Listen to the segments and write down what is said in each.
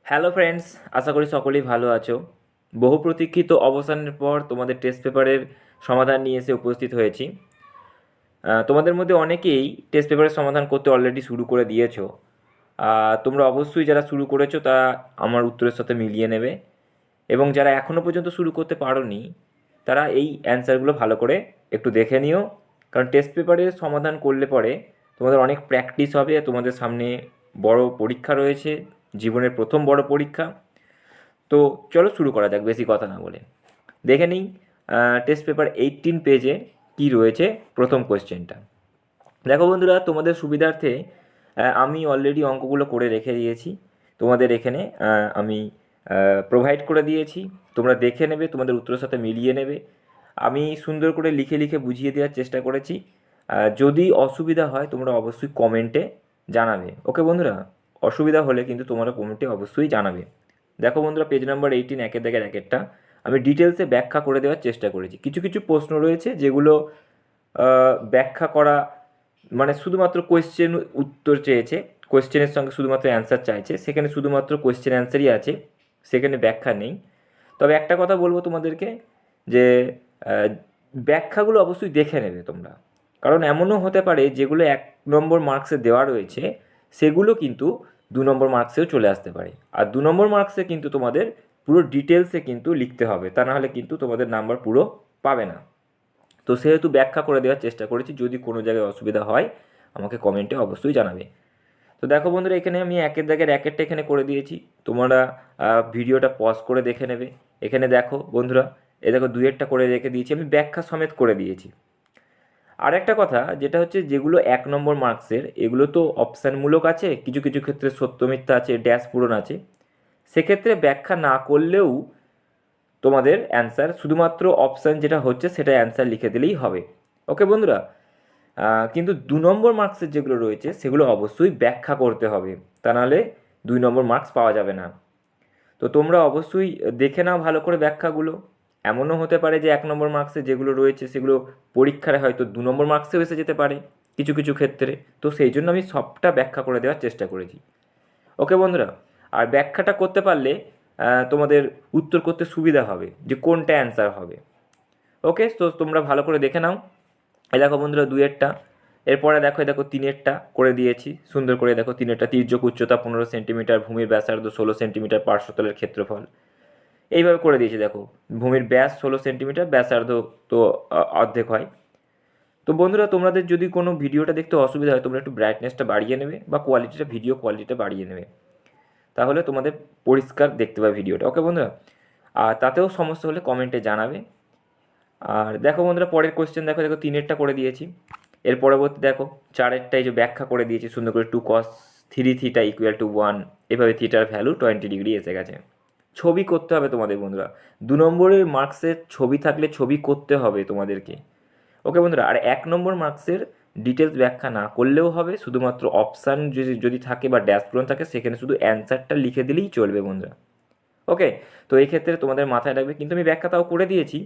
Hello friends, আশা করি সকলেই ভালো আছো। বহু প্রতীক্ষিত অবসানের পর তোমাদের টেস্ট পেপারের সমাধান নিয়ে এসে উপস্থিত হয়েছি। তোমাদের মধ্যে অনেকেই টেস্ট পেপারের সমাধান করতে অলরেডি শুরু করে দিয়েছো। তোমরা অবশ্যই যারা শুরু করেছো তারা আমার উত্তরের সাথে মিলিয়ে নেবে, এবং যারা এখনও পর্যন্ত শুরু করতে পারোনি তারা এই অ্যান্সারগুলো ভালো করে একটু দেখে নিও। কারণ টেস্ট পেপারের সমাধান করলে পরে তোমাদের অনেক প্র্যাকটিস হবে। তোমাদের সামনে বড় পরীক্ষা রয়েছে, জীবনের প্রথম বড় পরীক্ষা। তো চলো শুরু করা যাক বেশি কথা না বলে। দেখে নিই টেস্ট পেপার 18 পেজে কি রয়েছে প্রথম কোয়েশ্চেনটা। দেখো বন্ধুরা, তোমাদের সুবিধার্থে আমি অলরেডি অঙ্কগুলো করে রেখে দিয়েছি। তোমাদের এখানে আমি প্রোভাইড করে দিয়েছি। তোমরা দেখে নেবে, তোমাদের উত্তরের সাথে মিলিয়ে নেবে। আমি সুন্দর করে লিখে লিখে বুঝিয়ে দেওয়ার চেষ্টা করেছি। যদি অসুবিধা হয় তোমরা অবশ্যই কমেন্টে জানাবে। ওকে বন্ধুরা, অসুবিধা হলে কিন্তু তোমরা কমেন্টে অবশ্যই জানাবে। দেখো বন্ধুরা, পেজ নাম্বার 18 একের দাগের একেরটা আমি ডিটেলসে ব্যাখ্যা করে দেওয়ার চেষ্টা করেছি। কিছু কিছু প্রশ্ন রয়েছে যেগুলো ব্যাখ্যা করা মানে শুধুমাত্র কোয়েশ্চেন উত্তর চেয়েছে, কোয়েশ্চেনের সঙ্গে শুধুমাত্র অ্যান্সার চাইছে, সেখানে শুধুমাত্র কোয়েশ্চেন অ্যান্সারই আছে, সেখানে ব্যাখ্যা নেই। তবে একটা কথা বলবো তোমাদেরকে, যে ব্যাখ্যাগুলো অবশ্যই দেখে নেবে তোমরা। কারণ এমনও হতে পারে যেগুলো 1 নম্বর মার্কসে দেওয়া রয়েছে সেগুলো কিন্তু 2 নম্বর মার্কসেও চলে আসতে পারে। আর 2 নম্বর মার্কসে কিন্তু তোমাদের পুরো ডিটেলসে কিন্তু লিখতে হবে, তা নাহলে কিন্তু তোমাদের নাম্বার পুরো পাবে না। তো সেহেতু ব্যাখ্যা করে দেওয়ার চেষ্টা করেছি। যদি কোনো জায়গায় অসুবিধা হয় আমাকে কমেন্টে অবশ্যই জানাবে। তো দেখো বন্ধুরা, এখানে আমি একের দাগের একেরটা এখানে করে দিয়েছি। তোমরা ভিডিওটা পজ করে দেখে নেবে। এখানে দেখো বন্ধুরা, এ দেখো দুইয়েরটা করে রেখে দিয়েছি, আমি ব্যাখ্যা সমেত করে দিয়েছি। আর একটা কথা যেটা হচ্ছে, যেগুলো 1 নম্বর মার্কসের এগুলো তো অপশানমূলক আছে, কিছু কিছু ক্ষেত্রে সত্য মিথ্যা আছে, ড্যাশ পূরণ আছে। সেক্ষেত্রে ব্যাখ্যা না করলেও তোমাদের অ্যান্সার শুধুমাত্র অপশান যেটা হচ্ছে সেটা অ্যান্সার লিখে দিলেই হবে। ওকে বন্ধুরা, কিন্তু 2 নম্বর মার্কসের যেগুলো রয়েছে সেগুলো অবশ্যই ব্যাখ্যা করতে হবে, তা নাহলে 2 নম্বর মার্কস পাওয়া যাবে না। তো তোমরা অবশ্যই দেখে নাও ভালো করে ব্যাখ্যাগুলো। এমনও হতে পারে যে 1 নম্বর মার্কসে যেগুলো রয়েছে সেগুলো পরীক্ষায় হয়তো 2 নম্বর মার্কসেও এসে যেতে পারে কিছু কিছু ক্ষেত্রে। তো সেই জন্য আমি সবটা ব্যাখ্যা করে দেওয়ার চেষ্টা করেছি। ওকে বন্ধুরা, আর ব্যাখ্যাটা করতে পারলে তোমাদের উত্তর করতে সুবিধা হবে যে কোনটা অ্যান্সার হবে। ওকে, তো তোমরা ভালো করে দেখে নাও। এই দেখো বন্ধুরা দুইয়েরটা, এরপরে দেখো এই দেখো তিনেরটা করে দিয়েছি সুন্দর করে। দেখো তিনেরটা, তির্যক উচ্চতা 15 সেন্টিমিটার, ভূমির ব্যাসার্ধ 16 সেন্টিমিটার, পার্শ্বতলের ক্ষেত্রফল এইভাবে করে দিয়েছি। দেখো ভূমির ব্যাস 16 সেন্টিমিটার, ব্যাসার্ধ তো অর্ধেক হয়। তো বন্ধুরা, তোমাদের যদি কোনো ভিডিওটা দেখতে অসুবিধা হয় তোমরা একটু ব্রাইটনেসটা বাড়িয়ে নেবে বা কোয়ালিটিটা, ভিডিও কোয়ালিটিটা বাড়িয়ে নেবে, তাহলে তোমাদের পরিষ্কার দেখতে পাবে ভিডিওটা। ওকে বন্ধুরা, আর তাতেও সমস্যা হলে কমেন্টে জানাবে। আর দেখো বন্ধুরা, পরের কোয়েশ্চেন দেখো, দেখো তিনেরটা করে দিয়েছি। এর পরবর্তী দেখো চারেরটা, এই যে ব্যাখ্যা করে দিয়েছি সুন্দর করে, 2 cos 3 θ = 1, এভাবে থিটার ভ্যালু 20 ডিগ্রি এসে গেছে। ছবি করতে হবে তোমাদের বন্ধুরা, 2 নম্বরের মার্কসের ছবি থাকলে ছবি করতে হবে তোমাদেরকে। ওকে বন্ধুরা, আর 1 নম্বর মার্কসের ডিটেলস ব্যাখ্যা না করলেও হবে, শুধুমাত্র অপশান যদি যদি থাকে বা ড্যাশ পূরণ থাকে সেখানে শুধু অ্যান্সারটা লিখে দিলেই চলবে বন্ধুরা। ওকে, তো এই ক্ষেত্রে তোমাদের মাথায় রাখবে, কিন্তু আমি ব্যাখ্যা তাও করে দিয়েছি,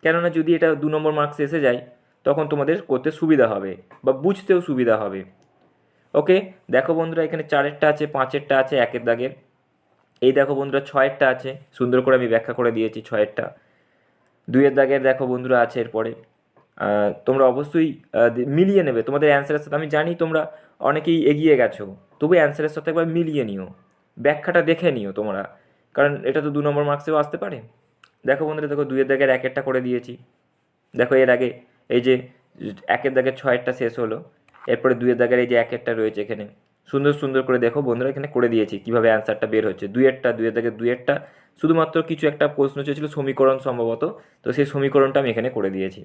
কেননা যদি এটা 2 নম্বর মার্কস এসে যায় তখন তোমাদের করতে সুবিধা হবে বা বুঝতেও সুবিধা হবে। ওকে, দেখো বন্ধুরা, এখানে চারেরটা আছে, পাঁচেরটা আছে একের দাগের। এই দেখো বন্ধুরা ছয়েরটা আছে, সুন্দর করে আমি ব্যাখ্যা করে দিয়েছি ছয়েরটা। দুইয়ের দাগের দেখো বন্ধুরা আছে এরপরে। তোমরা অবশ্যই মিলিয়ে নেবে তোমাদের অ্যান্সারের সাথে। আমি জানি তোমরা অনেকেই এগিয়ে গেছো, তবু অ্যান্সারের সাথে একবার মিলিয়ে নিও, ব্যাখ্যাটা দেখে নিও তোমরা, কারণ এটা তো 2 নম্বর মার্কসেও আসতে পারে। দেখো বন্ধুরা, দেখো দুইয়ের দাগের একেরটা করে দিয়েছি। দেখো এর আগে এই যে একের দাগের ছয়েরটা শেষ হলো, এরপরে দুইয়ের দাগের এই যে একেরটা রয়েছে এখানে, সুন্দর সুন্দর করে দেখো বন্ধুরা এখানে করে দিয়েছি কীভাবে অ্যান্সারটা বের হচ্ছে। দুইয়ের দাগের দুইয়েরটা শুধুমাত্র কিছু একটা প্রশ্ন চেয়েছিল সমীকরণ সম্ভবত, তো সেই সমীকরণটা আমি এখানে করে দিয়েছি।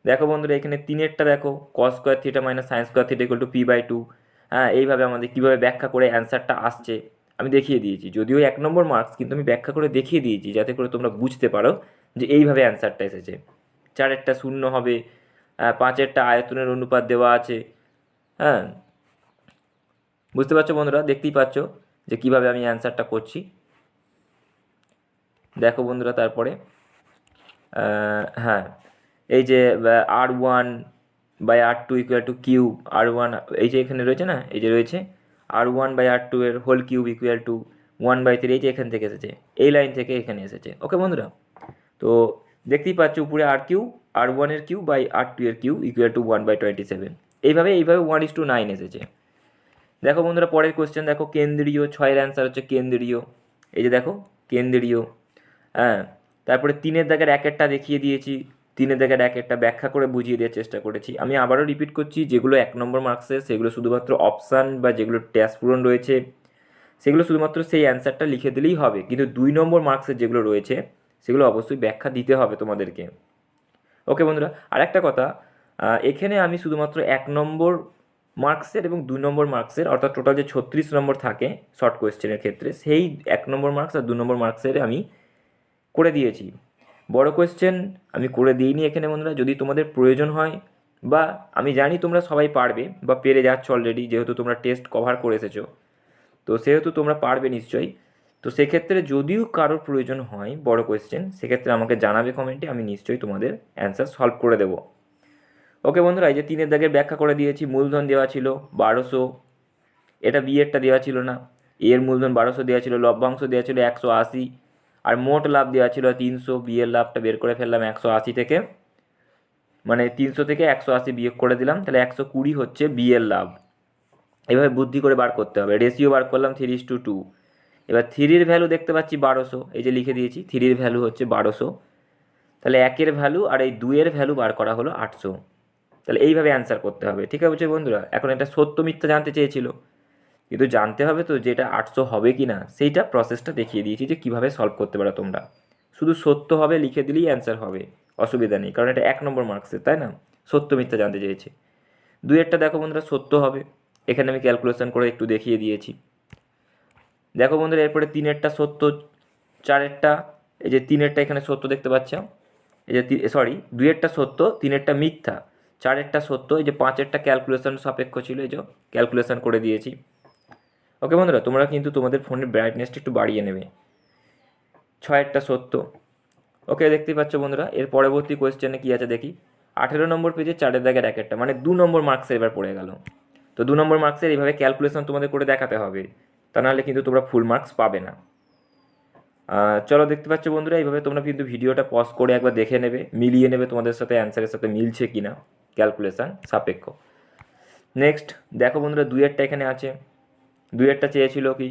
দেখো বন্ধুরা, এখানে তিনেরটা দেখো, cos² θ - sin² θ = p/2। হ্যাঁ, এইভাবে আমাদের কীভাবে ব্যাখ্যা করে অ্যান্সারটা আসছে আমি দেখিয়ে দিয়েছি। যদিও 1 নম্বর মার্কস, কিন্তু আমি ব্যাখ্যা করে দেখিয়ে দিয়েছি যাতে করে তোমরা বুঝতে পারো যে এইভাবে অ্যান্সারটা এসেছে। চারেরটা শূন্য হবে, পাঁচেরটা আয়তনের অনুপাত দেওয়া আছে। হ্যাঁ, বুঝতে পারছো বন্ধুরা, দেখতেই পাচ্ছ যে কীভাবে আমি অ্যান্সারটা করছি। দেখো বন্ধুরা, তারপরে হ্যাঁ, এই যে R1/R2 = Q, R1 এই যে এখানে রয়েছে না, এই যে রয়েছে R1/R2 এর হোল কিউব = 1/3 এই যে এখান থেকে এসেছে, এই লাইন থেকে এখানে এসেছে। ওকে বন্ধুরা, তো দেখতেই পাচ্ছ উপরে r1/2 ইকুয়াল টু 1/27। এইভাবে 1:9 এসেছে। দেখো বন্ধুরা পরের কোয়েশ্চেন দেখো, কেন্দ্রীয়, 6-এর অ্যান্সার হচ্ছে কেন্দ্রীয়। এই যে দেখো কেন্দ্রীয়। হ্যাঁ, তারপরে 3-এর দাগের 1-এরটা দেখিয়ে দিয়েছি, 3-এর দাগের 1-এরটা ব্যাখ্যা করে বুঝিয়ে দেওয়ার চেষ্টা করেছি। আমি আবারও রিপিট করছি, যেগুলো 1 নম্বর মার্কসের সেগুলো শুধুমাত্র অপশান বা যেগুলো ট্যাক্স পূরণ রয়েছে সেগুলো শুধুমাত্র সেই অ্যান্সারটা লিখে দিলেই হবে, কিন্তু 2 নম্বর মার্কসের যেগুলো রয়েছে সেগুলো অবশ্যই ব্যাখ্যা দিতে হবে তোমাদেরকে। ওকে বন্ধুরা, আর একটা কথা, এখানে আমি শুধুমাত্র 1 নম্বর মার্কসের এবং 2 নম্বর মার্কসের, অর্থাৎ টোটাল যে 36 নম্বর থাকে শর্ট কোয়েশ্চেনের ক্ষেত্রে, সেই 1 নম্বর মার্কস আর 2 নম্বর মার্কসের আমি করে দিয়েছি। বড় কোয়েশ্চেন আমি করে দিইনি এখানে বন্ধুরা। যদি তোমাদের প্রয়োজন হয়, বা আমি জানি তোমরা সবাই পারবে বা পেরে যাচ্ছ অলরেডি, যেহেতু তোমরা টেস্ট কভার করে এসেছো, তো সেহেতু তোমরা পারবে নিশ্চয়ই। তো সেক্ষেত্রে যদিও কারোর প্রয়োজন হয় বড় কোয়েশ্চেন, সেক্ষেত্রে আমাকে জানাবে কমেন্টে, আমি নিশ্চয়ই তোমাদের অ্যান্সার সলভ করে দেবো। ওকে বন্ধুরা, এই যে 3-এর দাগের ব্যাখ্যা করে দিয়েছি। মূলধন দেওয়া ছিল 1200, এটা বি এরটা দেওয়া ছিল না, এর মূলধন 1200 দেওয়া ছিল, লভ্যাংশ দেওয়া ছিল 180, আর মোট লাভ দেওয়া ছিল 300। বি এর লাভটা বের করে ফেললাম 180 থেকে, মানে 300 থেকে 180 বিয়োগ করে দিলাম, তাহলে 120 হচ্ছে বি এর লাভ। এভাবে বুদ্ধি করে বার করতে হবে। রেশিও বার করলাম 3:2। এবার 3-এর ভ্যালু দেখতে পাচ্ছি 1200, এই যে লিখে দিয়েছি 3-এর ভ্যালু হচ্ছে 1200, তাহলে 1-এর ভ্যালু আর এই 2-এর ভ্যালু বার করা হলো 800। তাহলে এইভাবে অ্যান্সার করতে হবে, ঠিক আছে বন্ধুরা? এখন এটা সত্য মিথ্যা জানতে চেয়েছিল, কিন্তু জানতে হবে তো যেটা 800 হবে কি না, সেইটা প্রসেসটা দেখিয়ে দিয়েছি যে কীভাবে সলভ করতে পারো তোমরা। শুধু সত্য হবে লিখে দিলেই অ্যান্সার হবে, অসুবিধা নেই, কারণ এটা 1 নম্বর মার্কসের, তাই না? সত্য মিথ্যা জানতে চেয়েছে। 2-এরটা দেখো বন্ধুরা সত্য হবে, এখানে আমি ক্যালকুলেশন করে একটু দেখিয়ে দিয়েছি। দেখো বন্ধুরা এরপরে 3-এরটা সত্য, 4-এরটা, এই যে 3-এরটা এখানে সত্য দেখতে পাচ্ছ, এই যে 2-এরটা সত্য, 3-এরটা মিথ্যা, 4-এরটা সত্য, এই যে 5-এরটা ক্যালকুলেশন সাপেক্ষ ছিল, এই যে ক্যালকুলেশন করে দিয়েছি। ওকে বন্ধুরা, তোমরা কিন্তু তোমাদের ফোনের ব্রাইটনেসটা একটু বাড়িয়ে নেবে। 6-এরটা সত্য। ওকে, দেখতেই পাচ্ছ বন্ধুরা। এর পরবর্তী কোয়েশ্চেনে কী আছে দেখি। 18 নম্বর পেজে 4-এর দাগের 1-একটা, মানে 2 নম্বর মার্কসের এবার পড়ে গেল। তো 2 নম্বর মার্কসের এইভাবে ক্যালকুলেশন তোমাদের করে দেখাতে হবে, তা নাহলে কিন্তু তোমরা ফুল মার্কস পাবে না। চলো, দেখতে পাচ্ছ বন্ধুরা, এইভাবে তোমরা কিন্তু ভিডিওটা পজ করে একবার দেখে নেবে, মিলিয়ে নেবে তোমাদের সাথে অ্যান্সারের সাথে মিলছে কি না ক্যালকুলেশান সাপেক্ষ। নেক্সট দেখো বন্ধুরা 2-এরটা এখানে আছে। 2-এরটা চেয়েছিল কি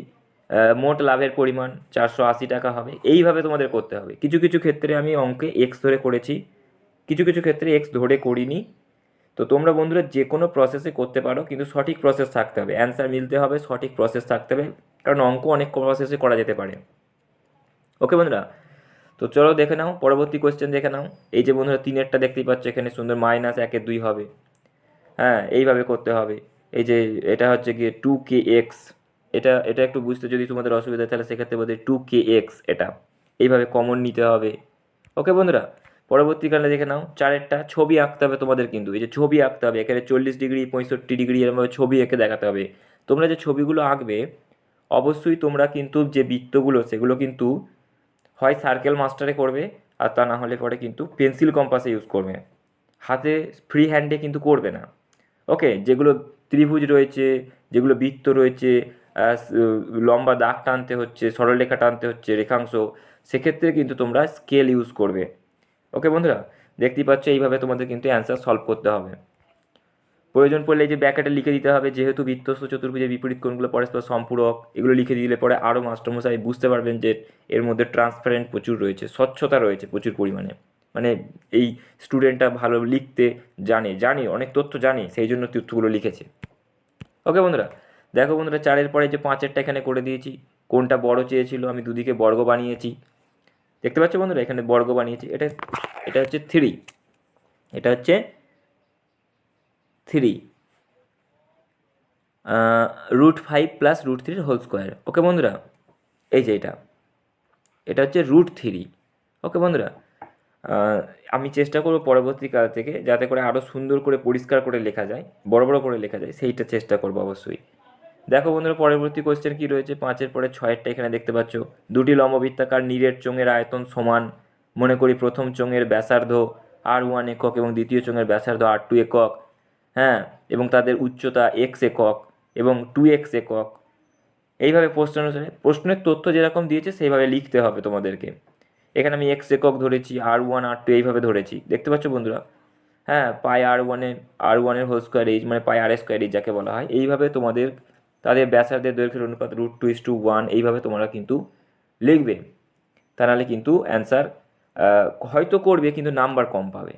মোট লাভের পরিমাণ 480 টাকা হবে। এইভাবে তোমাদের করতে হবে। কিছু কিছু ক্ষেত্রে আমি অঙ্কে এক্স ধরে করেছি, কিছু কিছু ক্ষেত্রে এক্স ধরে করিনি। তো তোমরা বন্ধুরা যে কোনো প্রসেসে করতে পারো, কিন্তু সঠিক প্রসেস থাকতে হবে, অ্যান্সার মিলতে হবে, সঠিক প্রসেস থাকতে হবে, কারণ অঙ্ক অনেক প্রসেসে করা যেতে পারে। ওকে বন্ধুরা, তো চলো দেখে নাও পরবর্তী কোয়েশ্চেন দেখে নাও। এই যে বন্ধুরা 3-এরটা দেখতেই পাচ্ছ এখানে সুন্দর, -1-2 হবে। হ্যাঁ, এইভাবে করতে হবে। এই যে এটা হচ্ছে গিয়ে 2kx, এটা এটা একটু বুঝতে যদি তোমাদের অসুবিধা তাহলে সেক্ষেত্রে বলতে 2kx, এটা এইভাবে কমন নিতে হবে। ওকে বন্ধুরা, পরবর্তীকালে দেখে নাও 4-এরটা ছবি আঁকতে হবে তোমাদের, কিন্তু এই যে ছবি আঁকতে হবে এখানে 40 ডিগ্রি 65 ডিগ্রি এরকমভাবে ছবি এঁকে দেখাতে হবে। তোমরা যে ছবিগুলো আঁকবে অবশ্যই তোমরা কিন্তু যে বৃত্তগুলো সেগুলো কিন্তু হয় সার্কেল মাস্টারে করবে, আর তা না হলে পরে কিন্তু পেন্সিল কম্পাসে ইউজ করবে, হাতে ফ্রি হ্যান্ডে কিন্তু করবে না। ওকে, যেগুলো ত্রিভুজ রয়েছে, যেগুলো বৃত্ত রয়েছে, লম্বা দাগ টানতে হচ্ছে, সরলরেখা টানতে হচ্ছে, রেখাংশ, সেক্ষেত্রে কিন্তু তোমরা স্কেল ইউজ করবে। ওকে বন্ধুরা, দেখতেই পাচ্ছ এইভাবে তোমাদের কিন্তু অ্যান্সার সলভ করতে হবে। প্রয়োজন পড়লে এই যে ব্যাকেটে লিখে দিতে হবে, যেহেতু বৃত্তস্থ চতুর্ভুজের বিপরীত কোণগুলো পরস্পর সম্পূরক, এগুলো লিখে দিলে পরে আরও মাস্টারমশাই বুঝতে পারবেন যে এর মধ্যে ট্রান্সপারেন্ট প্রচুর রয়েছে, স্বচ্ছতা রয়েছে প্রচুর পরিমাণে, মানে এই স্টুডেন্টটা ভালো লিখতে জানে অনেক তথ্য জানে, সেই জন্য তথ্যগুলো লিখেছে। ওকে বন্ধুরা, দেখো বন্ধুরা 4-এর পরে যে 5-এরটা এখানে করে দিয়েছি। কোনটা বড় চেয়েছিল, আমি দুদিকে বর্গ বানিয়েছি, দেখতে পাচ্ছ বন্ধুরা এখানে বর্গ বানিয়েছি। এটা এটা হচ্ছে 3, এটা হচ্ছে 3, √5 + √3 হোল স্কোয়ার। ওকে বন্ধুরা, এই যে এটা হচ্ছে √3। ওকে বন্ধুরা, আমি চেষ্টা করব পরবর্তীকাল থেকে যাতে করে আরও সুন্দর করে পরিষ্কার করে লেখা যায়, বড় বড় করে লেখা যায়, সেইটা চেষ্টা করব অবশ্যই। দেখো বন্ধুরা পরবর্তী কোয়েশ্চেন কী রয়েছে। 5-এর পরে 6-এরটা এখানে দেখতে পাচ্ছ। দুটি লম্ববৃত্তাকার নীরের চোঙের আয়তন সমান। মনে করি প্রথম চোঙের ব্যাসার্ধ r1 একক এবং দ্বিতীয় চোঙের ব্যাসার্ধ r2 একক। হ্যাঁ, এবং তাদের উচ্চতা x একক এবং 2x একক। এইভাবে প্রশ্ন অনুসারে প্রশ্নের তথ্য যেরকম দিয়েছে সেইভাবে লিখতে হবে তোমাদেরকে। এখানে আমি এক্স একক ধরেছি, R1 R2 এইভাবে ধরেছি, দেখতে পাচ্ছ বন্ধুরা। হ্যাঁ, পাই আর ওয়ানের হোল স্কোয়ার এইচ মানে পাই আর স্কোয়ার এইচ যাকে বলা হয়, এইভাবে তোমাদের তাদের ব্যাসার্ধের দৈর্ঘ্যের অনুপাত √2:1 এইভাবে তোমরা কিন্তু লিখবে। তা নাহলে কিন্তু অ্যান্সার হয়তো করবে কিন্তু নাম্বার কম পাবে।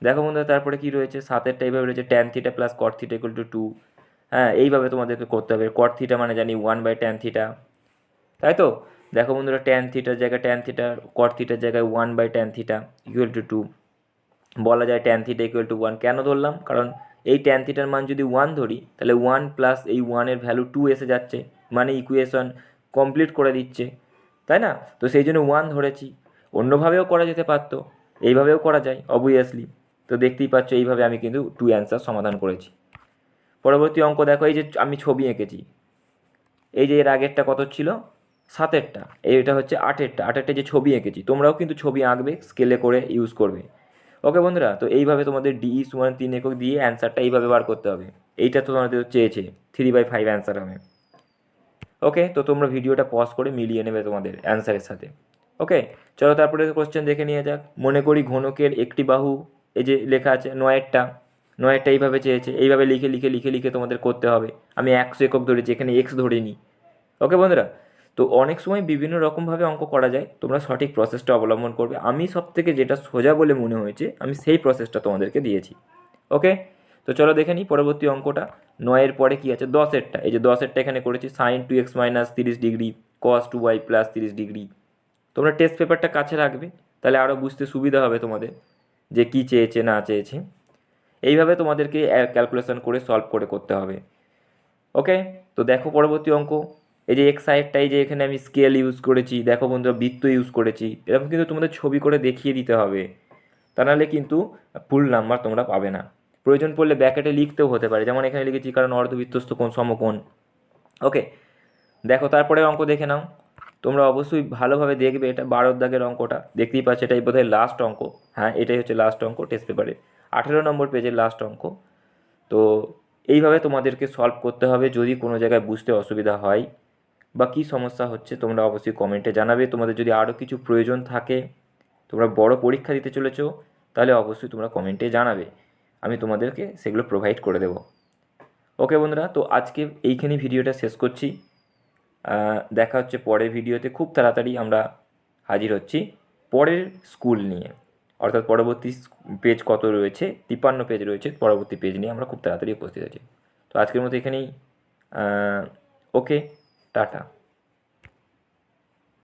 দেখো বন্ধুরা তারপরে কি রয়েছে, 7এরটা এইভাবে রয়েছে tan θ plus cot θ equal to 2। হ্যাঁ, এইভাবে তোমাদেরকে করতে হবে। cot θ মানে জানি 1/tan θ, তাই তো। দেখো বন্ধুরা tan θ জায়গায় tan θ, cot θ জায়গায় 1/tan θ ইকুয়াল টু 2। বলা যায় tan θ ইকুয়াল টু 1 কেন ধরলাম, কারণ এই tan θ মান যদি 1 ধরি তাহলে 1 প্লাস এই 1-এর ভ্যালু 2 এসে যাচ্ছে, মানে ইকুয়েশন কমপ্লিট করে দিচ্ছে, তাই না। তো সেই জন্য 1 ধরেছি। অন্যভাবেও করা যেতে পারতো, এইভাবেও করা যায় অবভিয়াসলি। তো দেখতেই পাচ্ছ এইভাবে আমি কিন্তু 2 অ্যান্সার সমাধান করেছি। পরবর্তী অঙ্ক দেখো, এই যে আমি ছবি এঁকেছি, এই যে এর আগেরটা কত ছিল 7এরটা, এইটা হচ্ছে 8এরটা যে ছবি এঁকেছি, তোমরাও কিন্তু ছবি আঁকবে স্কেলে করে ইউজ করবে। ওকে বন্ধুরা, তো এইভাবে তোমাদের DE সমান 3 একক দিয়ে অ্যান্সারটা এইভাবে বার করতে হবে। এইটা তো তোমাদের চেয়েছে 3/5 অ্যান্সার হবে। ওকে, তো তোমরা ভিডিওটা পজ করে মিলিয়ে নেবে তোমাদের অ্যান্সারের সাথে। ওকে, চলো তারপরে কোশ্চেন দেখে নিয়ে যাক। মনে করি ঘনকের একটি বাহু, এই যে লেখা আছে 9এরটা এইভাবে চেয়েছে, এইভাবে লিখে লিখে লিখে লিখে তোমাদের করতে হবে। আমি 100 একক ধরেছি, এখানে এক্স ধরিনি। ওকে বন্ধুরা, তো অনেক সময় বিভিন্ন রকমভাবে অঙ্ক করা যায়, তোমরা সঠিক প্রসেসটা অবলম্বন করবে। আমি সবথেকে যেটা সোজা বলে মনে হয়েছে আমি সেই প্রসেসটা তোমাদেরকে দিয়েছি। ওকে, তো চলো দেখে নিই পরবর্তী অঙ্কটা। 9-এর পরে কি আছে, 10এরটা, এই যে 10এরটা এখানে করেছি sin 2x - 30 degree cos 2y + 30 degree. তোমরা টেস্ট পেপারটা কাছে রাখবে, তাহলে আরও বুঝতে সুবিধা হবে তোমাদের যে কী চেয়েছে না চেয়েছে। এইভাবে তোমাদেরকে ক্যালকুলেশন করে সলভ করে করতে হবে। ওকে, তো দেখো পরবর্তী অঙ্ক। এই যে এক্স সাইডটা, এই যে এখানে আমি স্কেল ইউজ করেছি, দেখো বন্ধুরা বৃত্ত ইউজ করেছি, এরকম কিন্তু তোমাদের ছবি করে দেখিয়ে দিতে হবে, তা নাহলে কিন্তু ফুল নাম্বার তোমরা পাবে না। প্রয়োজন পড়লে ব্যাকেটে লিখতেও হতে পারে, যেমন এখানে লিখেছি কারণ অর্ধবৃত্তস্থ কোণ সমকোণ। ওকে, দেখো তারপরে অঙ্ক দেখে নাও। তোমরা অবশ্যই ভালোভাবে দেখবে, এটা 12 দাগের অঙ্কটা দেখতেই পাচ্ছ, এটাই বোধহয় লাস্ট অঙ্ক। হ্যাঁ, এটাই হচ্ছে লাস্ট অঙ্ক টেস্ট পেপারে, 18 নম্বর পেজের লাস্ট অঙ্ক। তো এইভাবে তোমাদেরকে সলভ করতে হবে। যদি কোনো জায়গায় বুঝতে অসুবিধা হয় বা কী সমস্যা হচ্ছে তোমরা অবশ্যই কমেন্টে জানাবে। তোমাদের যদি আরও কিছু প্রয়োজন থাকে, তোমরা বড় পরীক্ষা দিতে চলেছো, তাহলে অবশ্যই তোমরা কমেন্টে জানাবে, আমি তোমাদেরকে সেগুলো প্রোভাইড করে দেবো। ওকে বন্ধুরা, তো আজকে এইখানেই ভিডিওটা শেষ করছি। দেখা হচ্ছে পরের ভিডিওতে, খুব তাড়াতাড়ি আমরা হাজির হচ্ছি পরের স্কুল নিয়ে, অর্থাৎ পরবর্তী পেজ কত রয়েছে, 53 পেজ রয়েছে, পরবর্তী পেজ নিয়ে আমরা খুব তাড়াতাড়ি উপস্থিত আছি। তো আজকের মতো এখানেই, ওকে, টাটা।